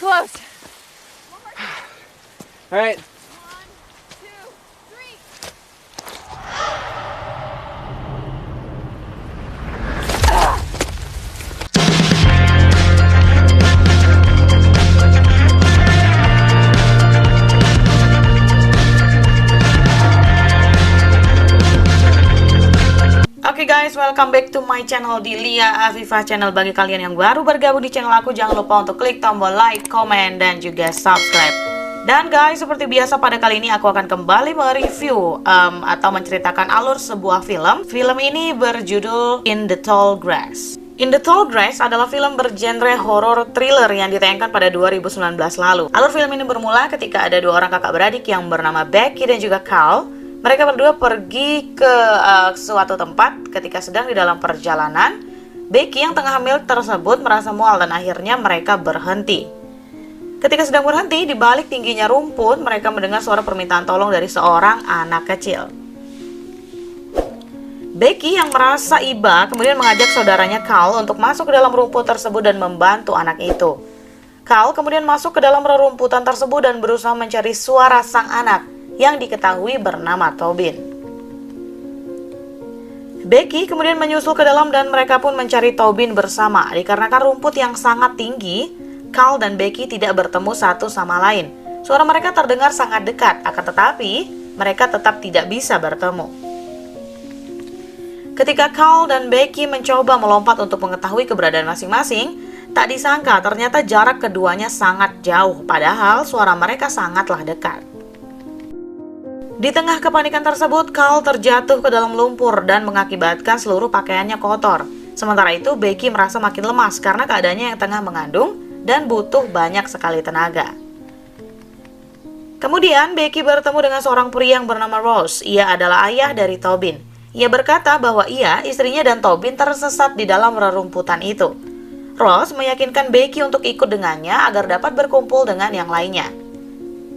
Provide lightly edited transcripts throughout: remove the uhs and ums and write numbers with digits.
close. All right. Oke guys, welcome back to my channel di Lia Afifa Channel. Bagi kalian yang baru bergabung di channel aku, jangan lupa untuk klik tombol like, comment, dan juga subscribe. Dan guys, seperti biasa pada kali ini aku akan kembali mereview atau menceritakan alur sebuah film. Film ini berjudul In the Tall Grass. In the Tall Grass adalah film bergenre horror thriller yang ditayangkan pada 2019 lalu. Alur film ini bermula ketika ada dua orang kakak beradik yang bernama Becky dan juga Carl. Mereka berdua pergi ke suatu tempat. Ketika sedang di dalam perjalanan, Becky yang tengah hamil tersebut merasa mual dan akhirnya mereka berhenti. Ketika sedang berhenti, di balik tingginya rumput, mereka mendengar suara permintaan tolong dari seorang anak kecil. Becky yang merasa iba kemudian mengajak saudaranya Carl untuk masuk ke dalam rumput tersebut dan membantu anak itu. Carl kemudian masuk ke dalam rerumputan tersebut dan berusaha mencari suara sang anak yang diketahui bernama Tobin. Becky kemudian menyusul ke dalam dan mereka pun mencari Tobin bersama. Dikarenakan rumput yang sangat tinggi, Carl dan Becky tidak bertemu satu sama lain. Suara mereka terdengar sangat dekat, akan tetapi mereka tetap tidak bisa bertemu. Ketika Carl dan Becky mencoba melompat untuk mengetahui keberadaan masing-masing, tak disangka ternyata jarak keduanya sangat jauh, padahal suara mereka sangatlah dekat. Di tengah kepanikan tersebut, Carl terjatuh ke dalam lumpur dan mengakibatkan seluruh pakaiannya kotor. Sementara itu, Becky merasa makin lemas karena keadaannya yang tengah mengandung dan butuh banyak sekali tenaga. Kemudian, Becky bertemu dengan seorang pria yang bernama Rose. Ia adalah ayah dari Tobin. Ia berkata bahwa ia, istrinya, dan Tobin tersesat di dalam rerumputan itu. Rose meyakinkan Becky untuk ikut dengannya agar dapat berkumpul dengan yang lainnya.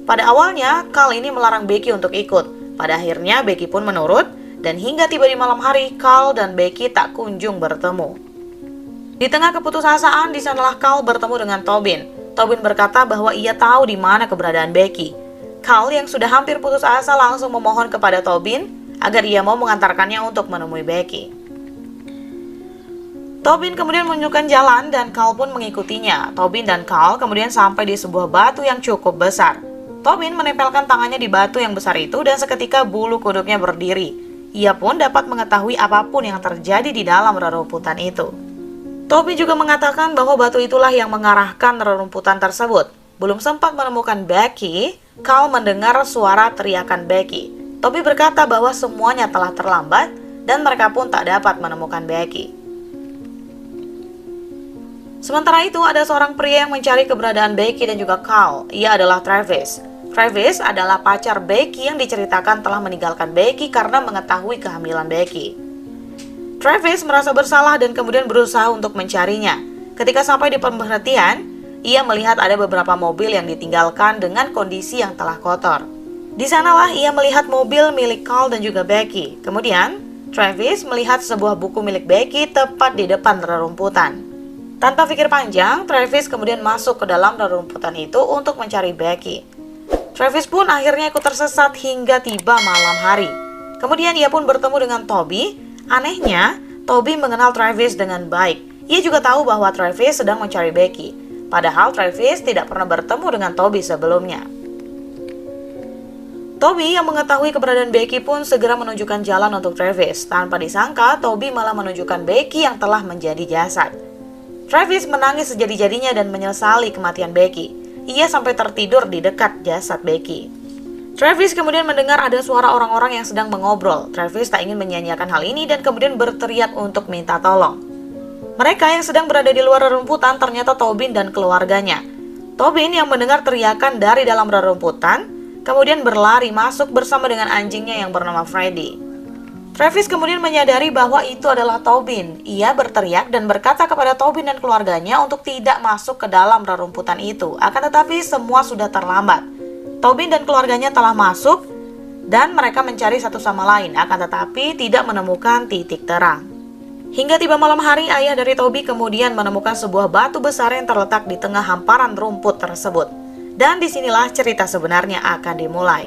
Pada awalnya, Carl ini melarang Becky untuk ikut. Pada akhirnya, Becky pun menurut, dan hingga tiba di malam hari, Carl dan Becky tak kunjung bertemu. Di tengah keputusasaan, di sanalah Carl bertemu dengan Tobin. Tobin berkata bahwa ia tahu di mana keberadaan Becky. Carl yang sudah hampir putus asa langsung memohon kepada Tobin agar ia mau mengantarkannya untuk menemui Becky. Tobin kemudian menunjukkan jalan dan Carl pun mengikutinya. Tobin dan Carl kemudian sampai di sebuah batu yang cukup besar. Tobin menempelkan tangannya di batu yang besar itu dan seketika bulu kuduknya berdiri. Ia pun dapat mengetahui apapun yang terjadi di dalam rerumputan itu. Tobin juga mengatakan bahwa batu itulah yang mengarahkan rerumputan tersebut. Belum sempat menemukan Becky, Carl mendengar suara teriakan Becky. Tobin berkata bahwa semuanya telah terlambat dan mereka pun tak dapat menemukan Becky. Sementara itu, ada seorang pria yang mencari keberadaan Becky dan juga Carl. Ia adalah Travis. Travis adalah pacar Becky yang diceritakan telah meninggalkan Becky karena mengetahui kehamilan Becky. Travis merasa bersalah dan kemudian berusaha untuk mencarinya. Ketika sampai di pemberhentian, ia melihat ada beberapa mobil yang ditinggalkan dengan kondisi yang telah kotor. Di sanalah ia melihat mobil milik Carl dan juga Becky. Kemudian, Travis melihat sebuah buku milik Becky tepat di depan rerumputan. Tanpa pikir panjang, Travis kemudian masuk ke dalam rerumputan itu untuk mencari Becky. Travis pun akhirnya ikut tersesat hingga tiba malam hari. Kemudian ia pun bertemu dengan Toby. Anehnya, Toby mengenal Travis dengan baik. Ia juga tahu bahwa Travis sedang mencari Becky. Padahal Travis tidak pernah bertemu dengan Toby sebelumnya. Toby yang mengetahui keberadaan Becky pun segera menunjukkan jalan untuk Travis. Tanpa disangka, Toby malah menunjukkan Becky yang telah menjadi jasad. Travis menangis sejadi-jadinya dan menyesali kematian Becky. Ia sampai tertidur di dekat jasad Becky. Travis kemudian mendengar ada suara orang-orang yang sedang mengobrol. Travis tak ingin menyia-nyiakan hal ini dan kemudian berteriak untuk minta tolong. Mereka yang sedang berada di luar rerumputan ternyata Tobin dan keluarganya. Tobin yang mendengar teriakan dari dalam rerumputan, kemudian berlari masuk bersama dengan anjingnya yang bernama Freddy. Travis kemudian menyadari bahwa itu adalah Tobin. Ia berteriak dan berkata kepada Tobin dan keluarganya untuk tidak masuk ke dalam rerumputan itu. Akan tetapi semua sudah terlambat. Tobin dan keluarganya telah masuk dan mereka mencari satu sama lain. Akan tetapi tidak menemukan titik terang. Hingga tiba malam hari, ayah dari Toby kemudian menemukan sebuah batu besar yang terletak di tengah hamparan rumput tersebut. Dan disinilah cerita sebenarnya akan dimulai.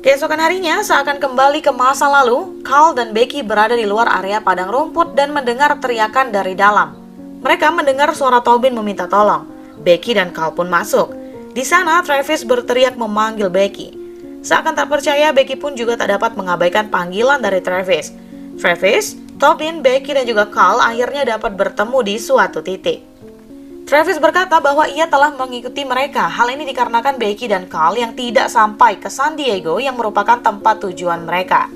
Keesokan harinya, seakan kembali ke masa lalu, Carl dan Becky berada di luar area padang rumput dan mendengar teriakan dari dalam. Mereka mendengar suara Tobin meminta tolong. Becky dan Carl pun masuk. Di sana, Travis berteriak memanggil Becky. Seakan tak percaya, Becky pun juga tak dapat mengabaikan panggilan dari Travis. Travis, Tobin, Becky, dan juga Carl akhirnya dapat bertemu di suatu titik. Travis berkata bahwa ia telah mengikuti mereka. Hal ini dikarenakan Becky dan Carl yang tidak sampai ke San Diego yang merupakan tempat tujuan mereka.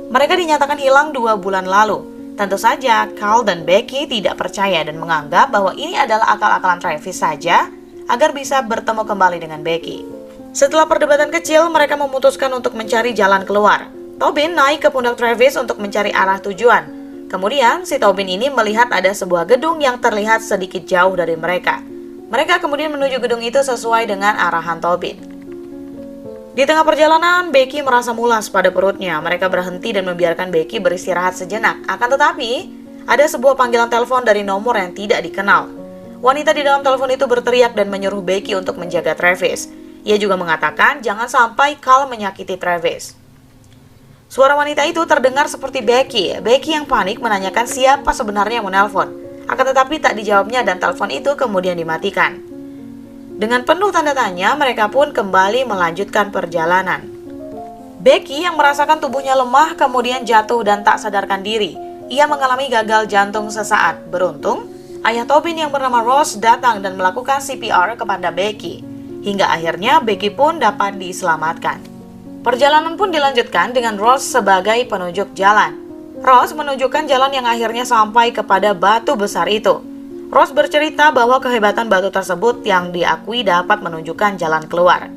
Mereka dinyatakan hilang 2 bulan lalu. Tentu saja, Carl dan Becky tidak percaya dan menganggap bahwa ini adalah akal-akalan Travis saja agar bisa bertemu kembali dengan Becky. Setelah perdebatan kecil, mereka memutuskan untuk mencari jalan keluar. Tobin naik ke pundak Travis untuk mencari arah tujuan. Kemudian, si Tobin ini melihat ada sebuah gedung yang terlihat sedikit jauh dari mereka. Mereka kemudian menuju gedung itu sesuai dengan arahan Tobin. Di tengah perjalanan, Becky merasa mulas pada perutnya. Mereka berhenti dan membiarkan Becky beristirahat sejenak. Akan tetapi, ada sebuah panggilan telepon dari nomor yang tidak dikenal. Wanita di dalam telepon itu berteriak dan menyuruh Becky untuk menjaga Travis. Ia juga mengatakan jangan sampai Carl menyakiti Travis. Suara wanita itu terdengar seperti Becky. Becky yang panik menanyakan siapa sebenarnya yang menelpon. Akan tetapi tak dijawabnya dan telepon itu kemudian dimatikan. Dengan penuh tanda tanya, mereka pun kembali melanjutkan perjalanan. Becky yang merasakan tubuhnya lemah kemudian jatuh dan tak sadarkan diri. Ia mengalami gagal jantung sesaat. Beruntung, ayah Tobin yang bernama Ross datang dan melakukan CPR kepada Becky. Hingga akhirnya Becky pun dapat diselamatkan. Perjalanan pun dilanjutkan dengan Ross sebagai penunjuk jalan. Ross menunjukkan jalan yang akhirnya sampai kepada batu besar itu. Ross bercerita bahwa kehebatan batu tersebut yang diakui dapat menunjukkan jalan keluar.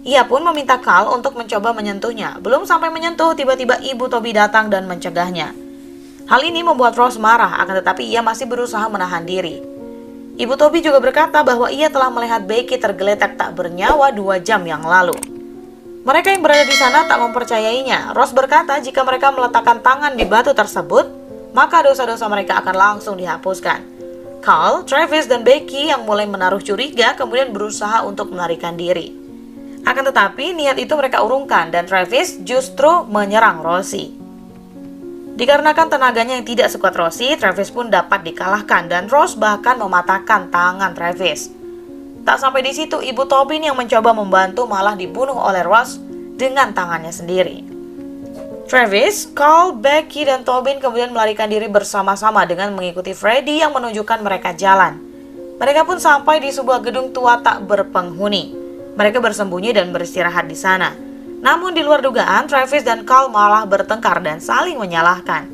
Ia pun meminta Carl untuk mencoba menyentuhnya. Belum sampai menyentuh, tiba-tiba ibu Toby datang dan mencegahnya. Hal ini membuat Ross marah, akan tetapi ia masih berusaha menahan diri. Ibu Toby juga berkata bahwa ia telah melihat Becky tergeletak tak bernyawa 2 jam yang lalu. Mereka yang berada di sana tak mempercayainya. Ross berkata jika mereka meletakkan tangan di batu tersebut, maka dosa-dosa mereka akan langsung dihapuskan. Carl, Travis, dan Becky yang mulai menaruh curiga kemudian berusaha untuk melarikan diri. Akan tetapi niat itu mereka urungkan dan Travis justru menyerang Rosie. Dikarenakan tenaganya yang tidak sekuat Rosie, Travis pun dapat dikalahkan dan Ross bahkan mematahkan tangan Travis. Tak sampai di situ, ibu Tobin yang mencoba membantu malah dibunuh oleh Ross dengan tangannya sendiri. Travis, Carl, Becky, dan Tobin kemudian melarikan diri bersama-sama dengan mengikuti Freddy yang menunjukkan mereka jalan. Mereka pun sampai di sebuah gedung tua tak berpenghuni. Mereka bersembunyi dan beristirahat di sana. Namun di luar dugaan, Travis dan Carl malah bertengkar dan saling menyalahkan.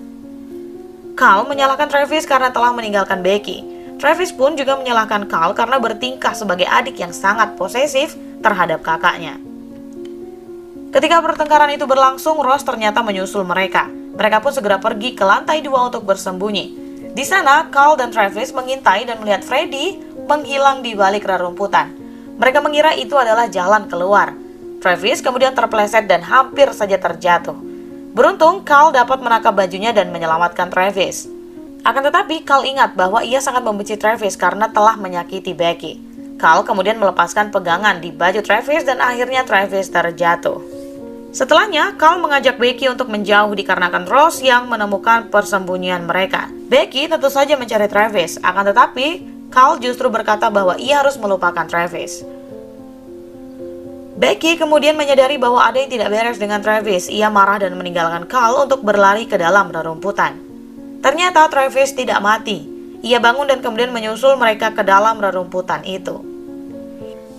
Carl menyalahkan Travis karena telah meninggalkan Becky. Travis pun juga menyalahkan Carl karena bertingkah sebagai adik yang sangat posesif terhadap kakaknya. Ketika pertengkaran itu berlangsung, Ross ternyata menyusul mereka. Mereka pun segera pergi ke lantai 2 untuk bersembunyi. Di sana, Carl dan Travis mengintai dan melihat Freddy menghilang di balik rerumputan. Mereka mengira itu adalah jalan keluar. Travis kemudian terpeleset dan hampir saja terjatuh. Beruntung, Carl dapat menangkap bajunya dan menyelamatkan Travis. Akan tetapi, Carl ingat bahwa ia sangat membenci Travis karena telah menyakiti Becky. Carl kemudian melepaskan pegangan di baju Travis dan akhirnya Travis terjatuh. Setelahnya, Carl mengajak Becky untuk menjauh dikarenakan Ross yang menemukan persembunyian mereka. Becky tentu saja mencari Travis, akan tetapi Carl justru berkata bahwa ia harus melupakan Travis. Becky kemudian menyadari bahwa ada yang tidak beres dengan Travis. Ia marah dan meninggalkan Carl untuk berlari ke dalam rerumputan. Ternyata Travis tidak mati. Ia bangun dan kemudian menyusul mereka ke dalam rerumputan itu.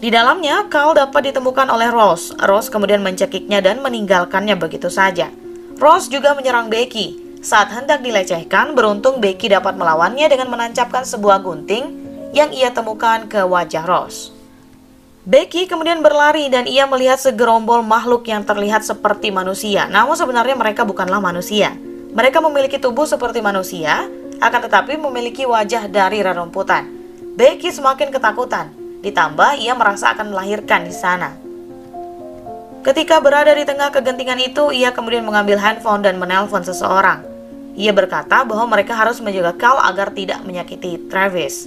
Di dalamnya, Carl dapat ditemukan oleh Ross. Ross kemudian mencekiknya dan meninggalkannya begitu saja. Ross juga menyerang Becky. Saat hendak dilecehkan, beruntung Becky dapat melawannya dengan menancapkan sebuah gunting yang ia temukan ke wajah Ross. Becky kemudian berlari dan ia melihat segerombol makhluk yang terlihat seperti manusia. Namun sebenarnya mereka bukanlah manusia. Mereka memiliki tubuh seperti manusia, akan tetapi memiliki wajah dari rerumputan. Becky semakin ketakutan, ditambah ia merasa akan melahirkan di sana. Ketika berada di tengah kegentingan itu, ia kemudian mengambil handphone dan menelpon seseorang. Ia berkata bahwa mereka harus menjaga Carl agar tidak menyakiti Travis.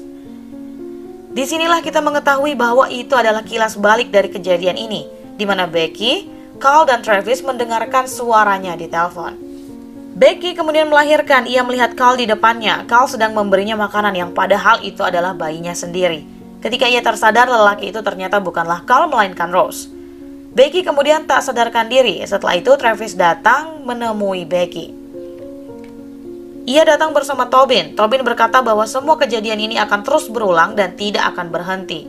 Disinilah kita mengetahui bahwa itu adalah kilas balik dari kejadian ini, di mana Becky, Carl, dan Travis mendengarkan suaranya di telepon. Becky kemudian melahirkan. Ia melihat Carl di depannya. Carl sedang memberinya makanan yang padahal itu adalah bayinya sendiri. Ketika ia tersadar, lelaki itu ternyata bukanlah Carl melainkan Rose. Becky kemudian tak sadarkan diri. Setelah itu Travis datang menemui Becky. Ia datang bersama Tobin. Tobin berkata bahwa semua kejadian ini akan terus berulang dan tidak akan berhenti.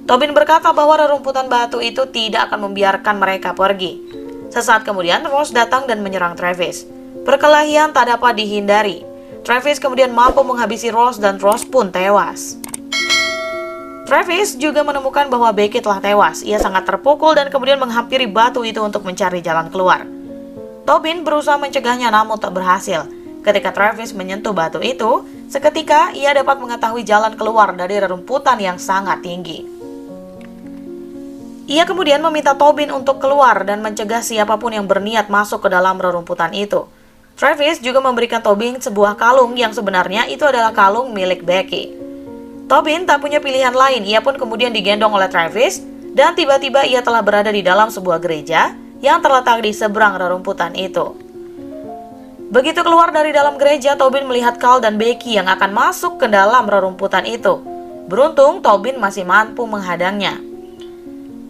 Tobin berkata bahwa rerumputan batu itu tidak akan membiarkan mereka pergi. Sesaat kemudian Rose datang dan menyerang Travis. Perkelahian tak dapat dihindari. Travis kemudian mampu menghabisi Rose dan Rose pun tewas. Travis juga menemukan bahwa Becky telah tewas. Ia sangat terpukul dan kemudian menghampiri batu itu untuk mencari jalan keluar. Tobin berusaha mencegahnya namun tak berhasil. Ketika Travis menyentuh batu itu, seketika ia dapat mengetahui jalan keluar dari rerumputan yang sangat tinggi. Ia kemudian meminta Tobin untuk keluar dan mencegah siapapun yang berniat masuk ke dalam rerumputan itu. Travis juga memberikan Tobin sebuah kalung yang sebenarnya itu adalah kalung milik Becky. Tobin tak punya pilihan lain, ia pun kemudian digendong oleh Travis dan tiba-tiba ia telah berada di dalam sebuah gereja yang terletak di seberang rerumputan itu. Begitu keluar dari dalam gereja, Tobin melihat Carl dan Becky yang akan masuk ke dalam rerumputan itu. Beruntung Tobin masih mampu menghadangnya.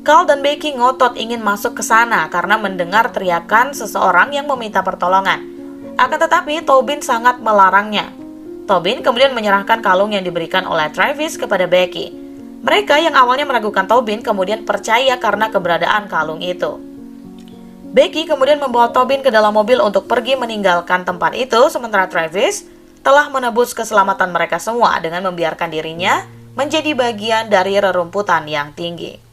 Carl dan Becky ngotot ingin masuk ke sana karena mendengar teriakan seseorang yang meminta pertolongan. Akan tetapi Tobin sangat melarangnya. Tobin kemudian menyerahkan kalung yang diberikan oleh Travis kepada Becky. Mereka yang awalnya meragukan Tobin kemudian percaya karena keberadaan kalung itu. Becky kemudian membawa Tobin ke dalam mobil untuk pergi meninggalkan tempat itu, sementara Travis telah menebus keselamatan mereka semua dengan membiarkan dirinya menjadi bagian dari rerumputan yang tinggi.